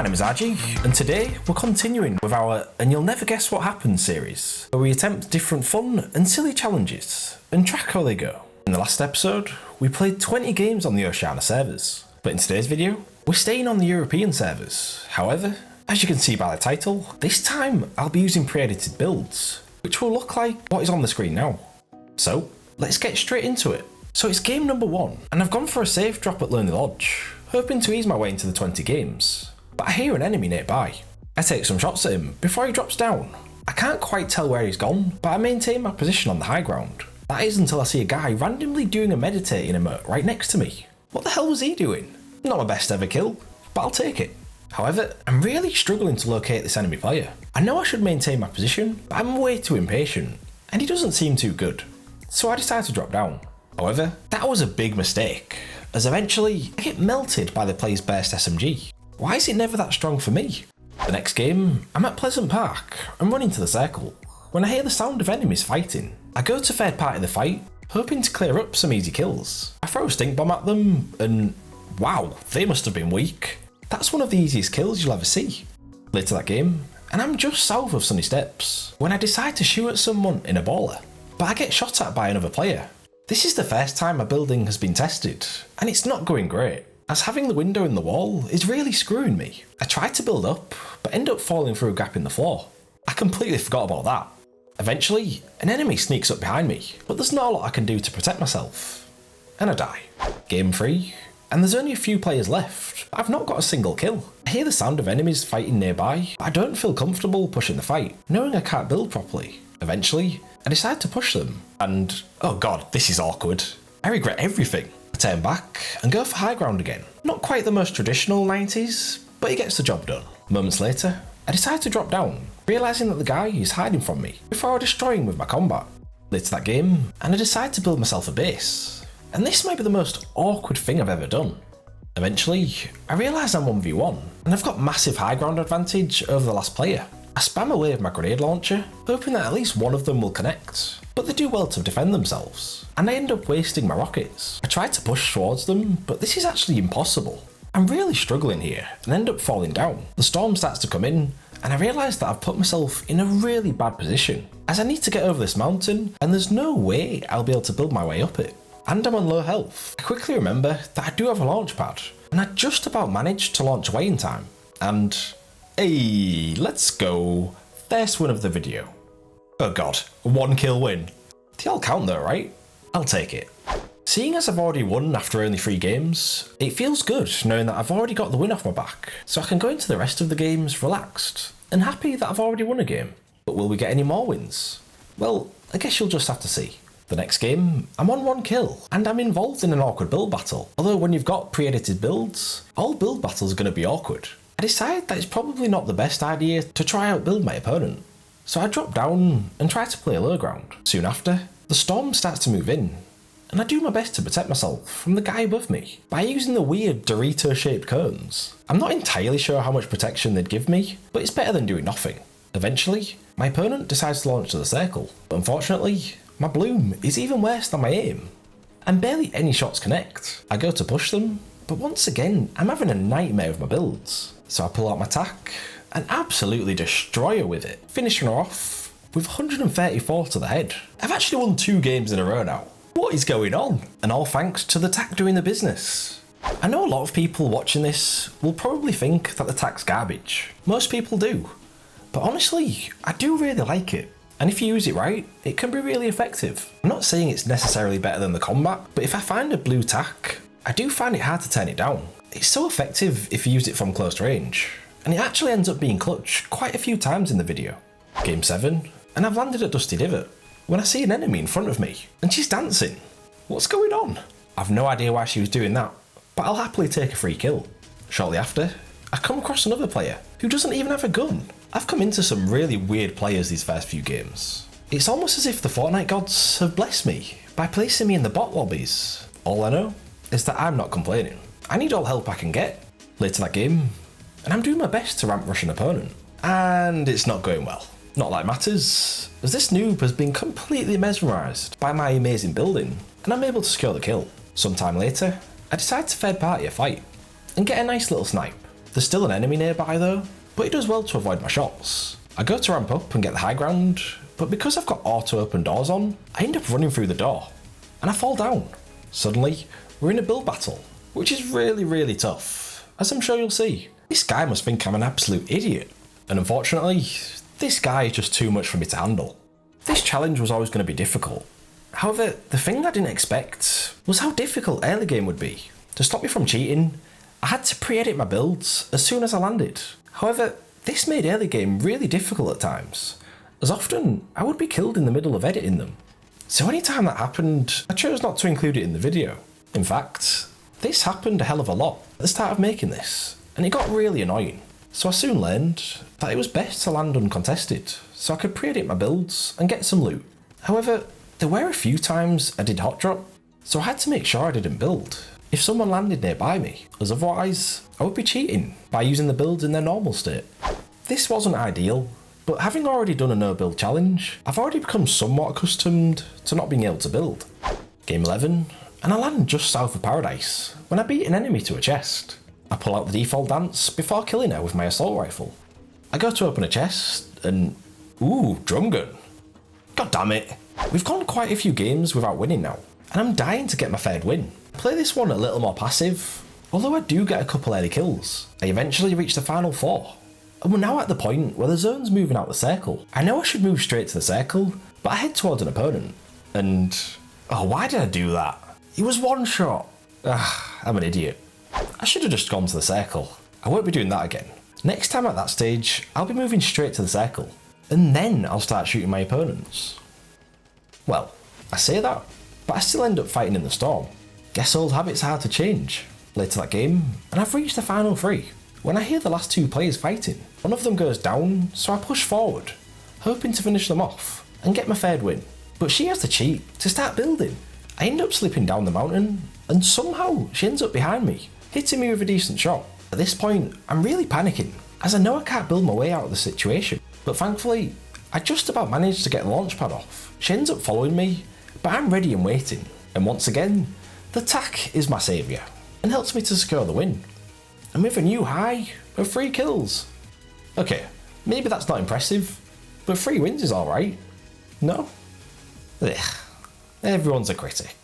My name is RG, and today we're continuing with our And You'll Never Guess What Happened series, where we attempt different fun and silly challenges and track how they go. In the last episode, we played 20 games on the Oceania servers, but in today's video, we're staying on the European servers. However, as you can see by the title, this time I'll be using pre-edited builds, which will look like what is on the screen now. So, let's get straight into it. So it's game number 1, and I've gone for a safe drop at Lonely Lodge, hoping to ease my way into the 20 games. But I hear an enemy nearby. I take some shots at him before he drops down. I can't quite tell where he's gone, but I maintain my position on the high ground. That is until I see a guy randomly doing a meditating emote right next to me. What the hell was he doing? Not my best ever kill, but I'll take it. However, I'm really struggling to locate this enemy player. I know I should maintain my position, but I'm way too impatient, and he doesn't seem too good. So I decide to drop down. However, that was a big mistake, as eventually I get melted by the player's burst SMG. Why is it never that strong for me? The next game, I'm at Pleasant Park and running to the circle. When I hear the sound of enemies fighting, I go to third party the fight, hoping to clear up some easy kills. I throw a stink bomb at them and wow, they must have been weak. That's one of the easiest kills you'll ever see. Later that game, and I'm just south of Sunny Steps, when I decide to shoot at someone in a baller, but I get shot at by another player. This is the first time my building has been tested, and it's not going great, as having the window in the wall is really screwing me. I try to build up, but end up falling through a gap in the floor. I completely forgot about that. Eventually, an enemy sneaks up behind me, but there's not a lot I can do to protect myself, and I die. Game 3, and there's only a few players left. I've not got a single kill. I hear the sound of enemies fighting nearby, but I don't feel comfortable pushing the fight, knowing I can't build properly. Eventually, I decide to push them, and oh god, this is awkward. I regret everything. I turn back and go for high ground again. Not quite the most traditional 90s, but it gets the job done. Moments later, I decide to drop down, realising that the guy is hiding from me before I destroy him with my combat. Later that game, and I decide to build myself a base. And this might be the most awkward thing I've ever done. Eventually, I realise I'm 1v1, and I've got massive high ground advantage over the last player. I spam away with my grenade launcher, hoping that at least one of them will connect, but they do well to defend themselves, and I end up wasting my rockets. I try to push towards them, but this is actually impossible. I'm really struggling here, and end up falling down. The storm starts to come in, and I realise that I've put myself in a really bad position, as I need to get over this mountain, and there's no way I'll be able to build my way up it. And I'm on low health. I quickly remember that I do have a launch pad, and I just about managed to launch away in time, and hey, let's go. First win of the video. Oh god, 1 kill win. They all count though, right? I'll take it. Seeing as I've already won after only 3 games, it feels good knowing that I've already got the win off my back, so I can go into the rest of the games relaxed and happy that I've already won a game. But will we get any more wins? Well, I guess you'll just have to see. The next game, I'm on 1 kill, and I'm involved in an awkward build battle. Although when you've got pre-edited builds, all build battles are going to be awkward. I decide that it's probably not the best idea to try outbuild my opponent, so I drop down and try to play low ground. Soon after, the storm starts to move in, and I do my best to protect myself from the guy above me by using the weird Dorito-shaped cones. I'm not entirely sure how much protection they'd give me, but it's better than doing nothing. Eventually, my opponent decides to launch to the circle, but unfortunately, my bloom is even worse than my aim, and barely any shots connect. I go to push them, but once again, I'm having a nightmare with my builds. So I pull out my tack and absolutely destroy her with it, finishing her off with 134 to the head. I've actually won 2 games in a row now. What is going on? And all thanks to the tack doing the business. I know a lot of people watching this will probably think that the tack's garbage. Most people do. But honestly, I do really like it. And if you use it right, it can be really effective. I'm not saying it's necessarily better than the combat, but if I find a blue tack, I do find it hard to turn it down. It's so effective if you use it from close range, and it actually ends up being clutch quite a few times in the video. Game 7, and I've landed at Dusty Divot, when I see an enemy in front of me, and she's dancing. What's going on? I've no idea why she was doing that, but I'll happily take a free kill. Shortly after, I come across another player, who doesn't even have a gun. I've come into some really weird players these first few games. It's almost as if the Fortnite gods have blessed me by placing me in the bot lobbies. All I know is that I'm not complaining. I need all help I can get. Later that game, and I'm doing my best to ramp rush an opponent. And it's not going well. Not like matters, as this noob has been completely mesmerised by my amazing building, and I'm able to secure the kill. Sometime later, I decide to third party a fight, and get a nice little snipe. There's still an enemy nearby though, but it does well to avoid my shots. I go to ramp up and get the high ground, but because I've got auto open doors on, I end up running through the door, and I fall down. Suddenly, we're in a build battle, which is really tough, as I'm sure you'll see. This guy must think I'm an absolute idiot, and unfortunately, this guy is just too much for me to handle. This challenge was always going to be difficult. However, the thing I didn't expect was how difficult early game would be. To stop me from cheating, I had to pre-edit my builds as soon as I landed. However, this made early game really difficult at times, as often I would be killed in the middle of editing them. So anytime that happened, I chose not to include it in the video. In fact, this happened a hell of a lot at the start of making this, and it got really annoying. So I soon learned that it was best to land uncontested, so I could pre-edit my builds and get some loot. However, there were a few times I did hot drop, so I had to make sure I didn't build if someone landed nearby me, as otherwise I would be cheating by using the builds in their normal state. This wasn't ideal, but having already done a no build challenge, I've already become somewhat accustomed to not being able to build. Game 11, and I land just south of Paradise when I beat an enemy to a chest. I pull out the default dance before killing her with my assault rifle. I go to open a chest and ooh, drum gun. God damn it. We've gone quite a few games without winning now, and I'm dying to get my third win. I play this one a little more passive, although I do get a couple early kills. I eventually reach the final 4, and we're now at the point where the zone's moving out the circle. I know I should move straight to the circle, but I head towards an opponent, and oh, why did I do that? It was one shot. I'm an idiot. I should have just gone to the circle. I won't be doing that again. Next time at that stage, I'll be moving straight to the circle, and then I'll start shooting my opponents. Well, I say that, but I still end up fighting in the storm. Guess old habits are hard to change. Later that game, and I've reached the final 3. When I hear the last 2 players fighting, one of them goes down, so I push forward, hoping to finish them off and get my third win. But she has to cheat to start building. I end up slipping down the mountain, and somehow she ends up behind me, hitting me with a decent shot. At this point, I'm really panicking, as I know I can't build my way out of the situation. But thankfully, I just about managed to get the launch pad off. She ends up following me, but I'm ready and waiting. And once again, the tack is my saviour, and helps me to secure the win. And with a new high of 3 kills. Okay, maybe that's not impressive, but 3 wins is alright. No? Ugh. Everyone's a critic.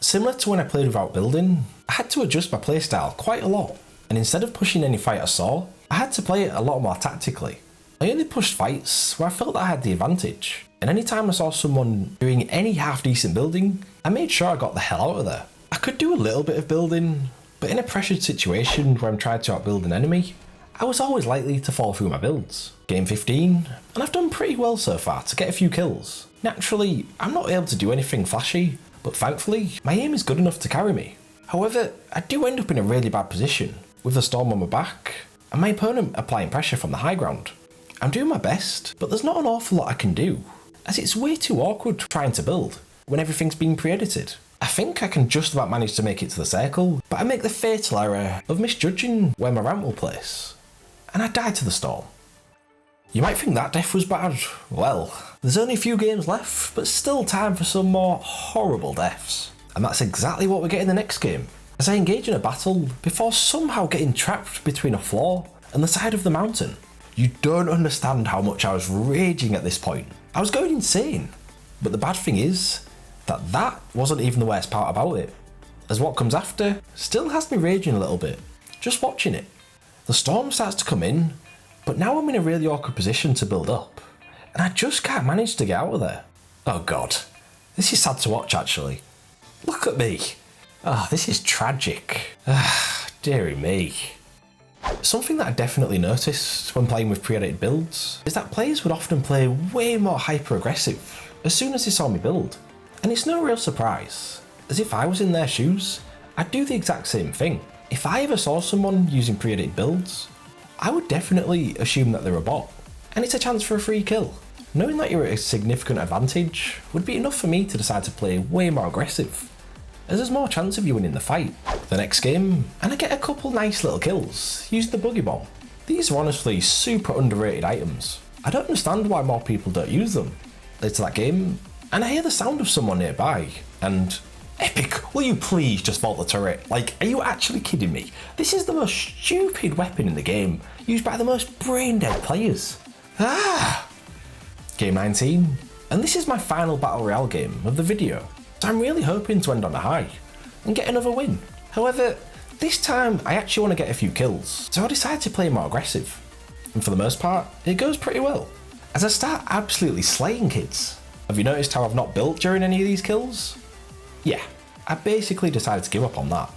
Similar to when I played without building, I had to adjust my playstyle quite a lot, and instead of pushing any fight I saw, I had to play it a lot more tactically. I only pushed fights where I felt that I had the advantage, and anytime I saw someone doing any half decent building, I made sure I got the hell out of there. I could do a little bit of building, but in a pressured situation where I'm trying to outbuild an enemy, I was always likely to fall through my builds. Game 15, and I've done pretty well so far to get a few kills. Naturally, I'm not able to do anything flashy, but thankfully, my aim is good enough to carry me. However, I do end up in a really bad position, with the storm on my back, and my opponent applying pressure from the high ground. I'm doing my best, but there's not an awful lot I can do, as it's way too awkward trying to build when everything's been pre-edited. I think I can just about manage to make it to the circle, but I make the fatal error of misjudging where my ramp will place, and I die to the storm. You might think that death was bad. Well, there's only a few games left, but still time for some more horrible deaths. And that's exactly what we get in the next game, as I engage in a battle before somehow getting trapped between a floor and the side of the mountain. You don't understand how much I was raging at this point. I was going insane. But the bad thing is that that wasn't even the worst part about it, as what comes after still has me raging a little bit, just watching it. The storm starts to come in, but now I'm in a really awkward position to build up, and I just can't manage to get out of there. Oh god, this is sad to watch actually. Look at me. This is tragic. Dearie me. Something that I definitely noticed when playing with pre-edited builds is that players would often play way more hyper-aggressive as soon as they saw me build. And it's no real surprise, as if I was in their shoes, I'd do the exact same thing. If I ever saw someone using pre-edited builds, I would definitely assume that they're a bot, and it's a chance for a free kill. Knowing that you're at a significant advantage would be enough for me to decide to play way more aggressive, as there's more chance of you winning the fight. The next game, and I get a couple nice little kills using the boogie bomb. These are honestly super underrated items. I don't understand why more people don't use them. Later that game, and I hear the sound of someone nearby, and Epic, will you please just vault the turret? Like, are you actually kidding me? This is the most stupid weapon in the game, used by the most brain-dead players. Game 19, and this is my final Battle Royale game of the video, so I'm really hoping to end on a high, and get another win. However, this time I actually want to get a few kills, so I decided to play more aggressive. And for the most part, it goes pretty well, as I start absolutely slaying kids. Have you noticed how I've not built during any of these kills? Yeah, I basically decided to give up on that.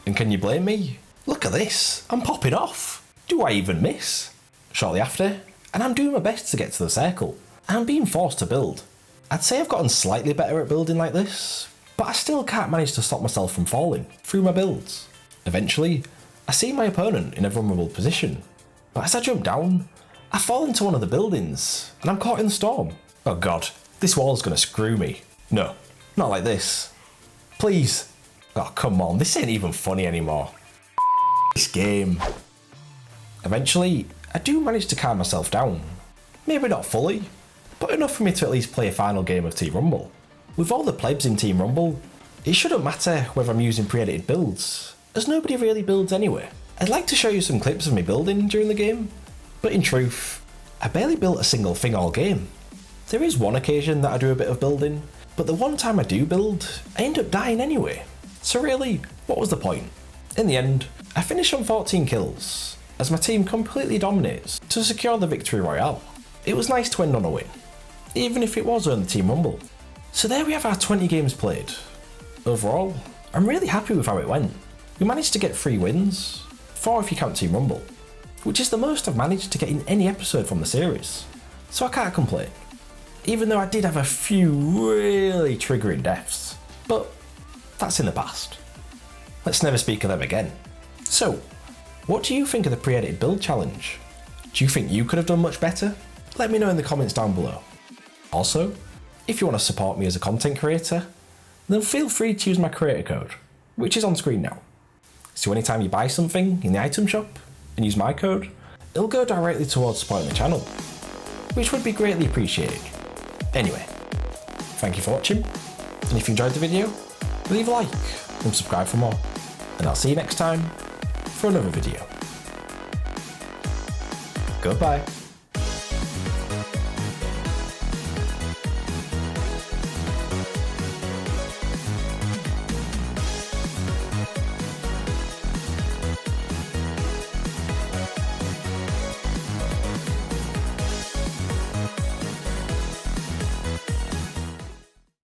And can you blame me? Look at this, I'm popping off. Do I even miss? Shortly after, and I'm doing my best to get to the circle, and I'm being forced to build. I'd say I've gotten slightly better at building like this, but I still can't manage to stop myself from falling through my builds. Eventually, I see my opponent in a vulnerable position, but as I jump down, I fall into one of the buildings, and I'm caught in the storm. Oh god, this wall's gonna screw me. No, not like this. Please. Oh, come on, this ain't even funny anymore. This game. Eventually, I do manage to calm myself down. Maybe not fully, but enough for me to at least play a final game of Team Rumble. With all the plebs in Team Rumble, it shouldn't matter whether I'm using pre-edited builds, as nobody really builds anyway. I'd like to show you some clips of me building during the game, but in truth, I barely built a single thing all game. There is one occasion that I do a bit of building, but the one time I do build, I end up dying anyway. So really, what was the point? In the end, I finish on 14 kills, as my team completely dominates to secure the victory royale. It was nice to end on a win, even if it was only Team Rumble. So there we have our 20 games played. Overall, I'm really happy with how it went. We managed to get 3 wins, 4 if you count Team Rumble, which is the most I've managed to get in any episode from the series, so I can't complain. Even though I did have a few really triggering deaths, but that's in the past. Let's never speak of them again. So, what do you think of the pre-edited build challenge? Do you think you could have done much better? Let me know in the comments down below. Also, if you want to support me as a content creator, then feel free to use my creator code, which is on screen now. So anytime you buy something in the item shop and use my code, it'll go directly towards supporting the channel, which would be greatly appreciated. Anyway, thank you for watching, and if you enjoyed the video, leave a like and subscribe for more, and I'll see you next time for another video. Goodbye.